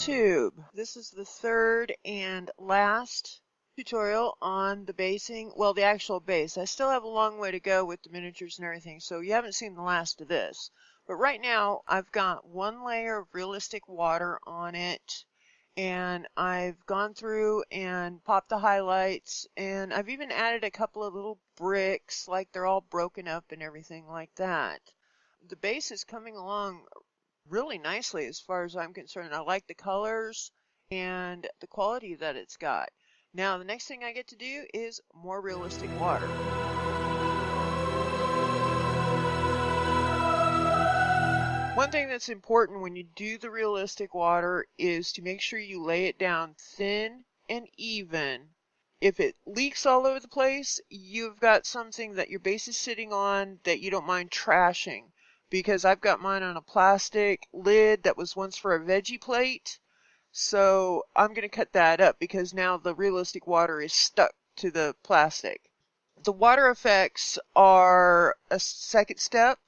tube. This is the third and last tutorial on the basing, well, the actual base. I still have a long way to go with the miniatures and everything, so you haven't seen the last of this. But right now, I've got one layer of realistic water on it, and I've gone through and popped the highlights, and I've even added a couple of little bricks, like they're all broken up and everything like that. The base is coming along really nicely as far as I'm concerned. I like the colors and the quality that it's got. Now the next thing I get to do is more realistic water. One thing that's important when you do the realistic water is to make sure you lay it down thin and even. If it leaks all over the place, you've got something that your base is sitting on that you don't mind trashing. Because I've got mine on a plastic lid that was once for a veggie plate. So I'm going to cut that up because now the realistic water is stuck to the plastic. The water effects are a second step.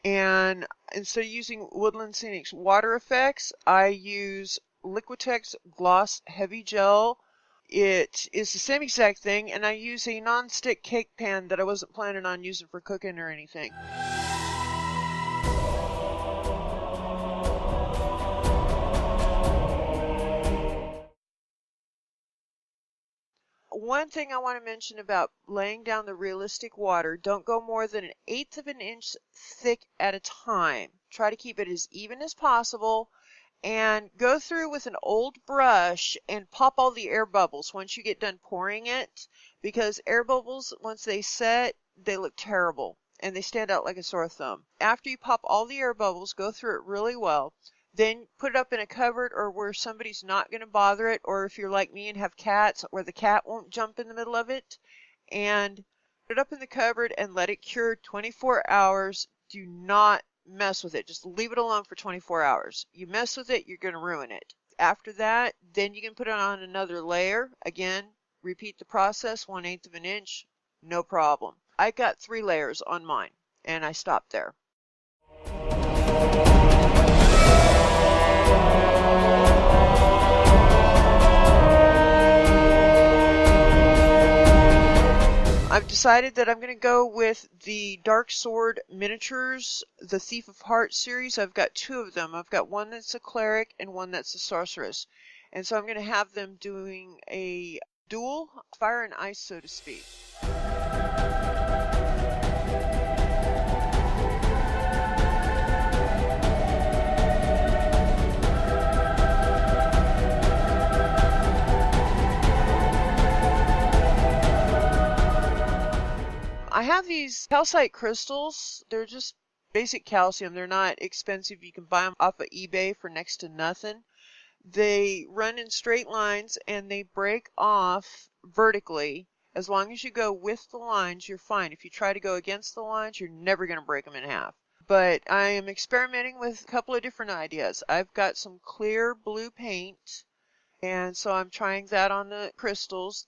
And instead of using Woodland Scenic's water effects, I use Liquitex Gloss Heavy Gel. It is the same exact thing, and I use a non-stick cake pan that I wasn't planning on using for cooking or anything. One thing I want to mention about laying down the realistic water, don't go more than 1/8 of an inch thick at a time. Try to keep it as even as possible and go through with an old brush and pop all the air bubbles once you get done pouring it, because air bubbles, once they set, they look terrible and they stand out like a sore thumb. After you pop all the air bubbles, go through it really well. Then put it up in a cupboard or where somebody's not going to bother it, or if you're like me and have cats, where the cat won't jump in the middle of it, and put it up in the cupboard and let it cure 24 hours. Do not mess with it. Just leave it alone for 24 hours. You mess with it, you're going to ruin it. After that, then you can put it on another layer. Again, repeat the process, 1/8 of an inch, no problem. I got 3 layers on mine, and I stopped there. I've decided that I'm going to go with the Dark Sword miniatures, the Thief of Hearts series. I've got 2 of them. I've got one that's a cleric and one that's a sorceress. And so I'm going to have them doing a duel, fire and ice, so to speak. I have these calcite crystals. They're just basic calcium. They're not expensive. You can buy them off of eBay for next to nothing. They run in straight lines and they break off vertically. As long as you go with the lines, you're fine. If you try to go against the lines, you're never going to break them in half. But I am experimenting with a couple of different ideas. I've got some clear blue paint, and so I'm trying that on the crystals.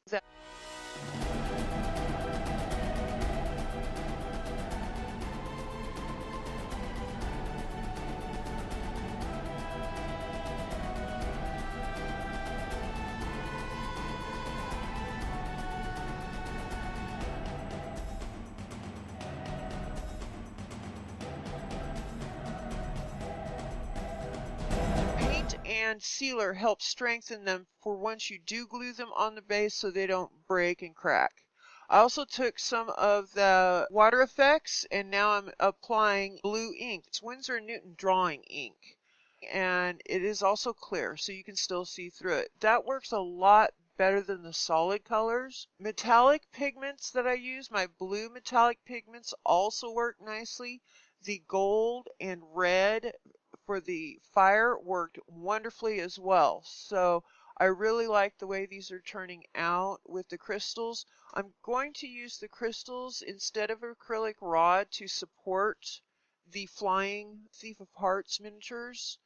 And sealer helps strengthen them for once you do glue them on the base so they don't break and crack. I also took some of the water effects and now I'm applying blue ink. It's Winsor & Newton drawing ink. And it is also clear so you can still see through it. That works a lot better than the solid colors. Metallic pigments that I use, my blue metallic pigments, also work nicely. The gold and red for the fire worked wonderfully as well. So I really like the way these are turning out with the crystals. I'm going to use the crystals instead of acrylic rod to support the flying Thief of Hearts miniatures.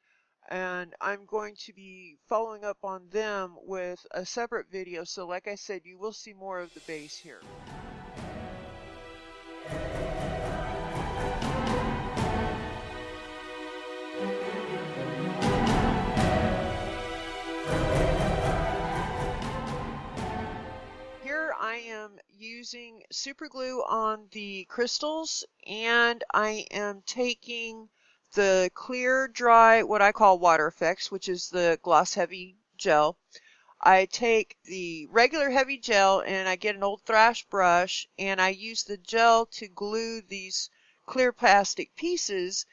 And I'm going to be following up on them with a separate video. So like I said, you will see more of the base here. super glue on the crystals, and I am taking the clear, dry, what I call water effects, which is the gloss heavy gel. I take the regular heavy gel and I get an old thrash brush and I use the gel to glue these clear plastic pieces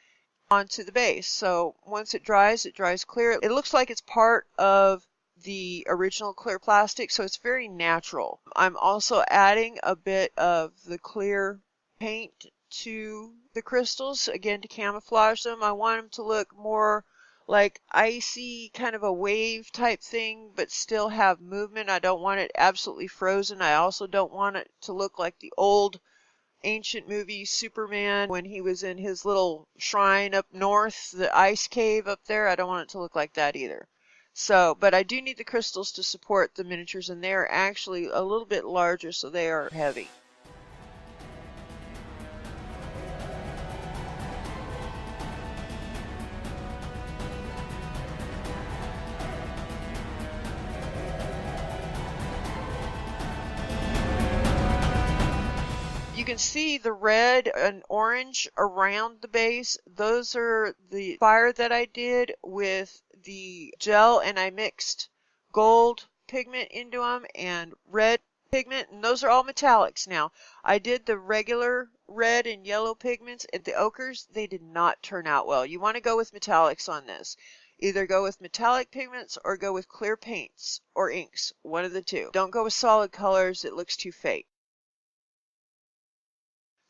onto the base. So once it dries clear. It looks like it's part of the original clear plastic, so it's very natural. I'm also adding a bit of the clear paint to the crystals, again to camouflage them. I want them to look more like icy, kind of a wave type thing, but still have movement. I don't want it absolutely frozen. I also don't want it to look like the old ancient movie Superman when he was in his little shrine up north, the ice cave up there. I don't want it to look like that either. So, but I do need the crystals to support the miniatures, and they're actually a little bit larger, so they are heavy. You can see the red and orange around the base. Those are the fire that I did with the gel, and I mixed gold pigment into them and red pigment, and those are all metallics now. I did the regular red and yellow pigments and the ochres. They did not turn out well. You want to go with metallics on this. Either go with metallic pigments or go with clear paints or inks, one of the two. Don't go with solid colors. It looks too fake.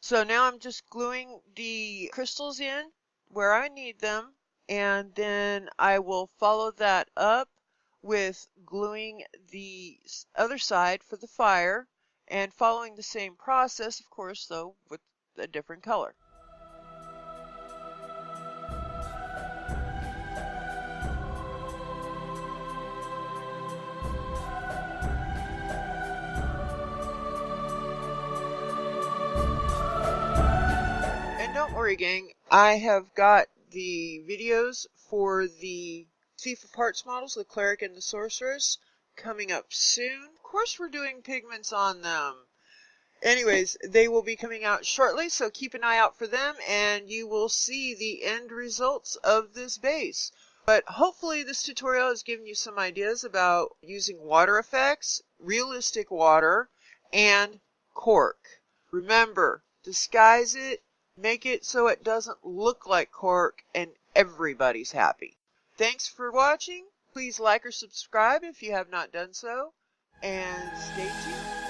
So now I'm just gluing the crystals in where I need them, and then I will follow that up with gluing the other side for the fire and following the same process, of course, though with a different color. Don't worry, gang, I have got the videos for the FIFA parts models, the cleric and the sorceress, coming up soon. Of course we're doing pigments on them. Anyways, they will be coming out shortly, so keep an eye out for them and you will see the end results of this base. But hopefully this tutorial has given you some ideas about using water effects, realistic water, and cork. Remember, disguise it. Make it so it doesn't look like cork and everybody's happy. Thanks for watching. Please like or subscribe if you have not done so. And stay tuned.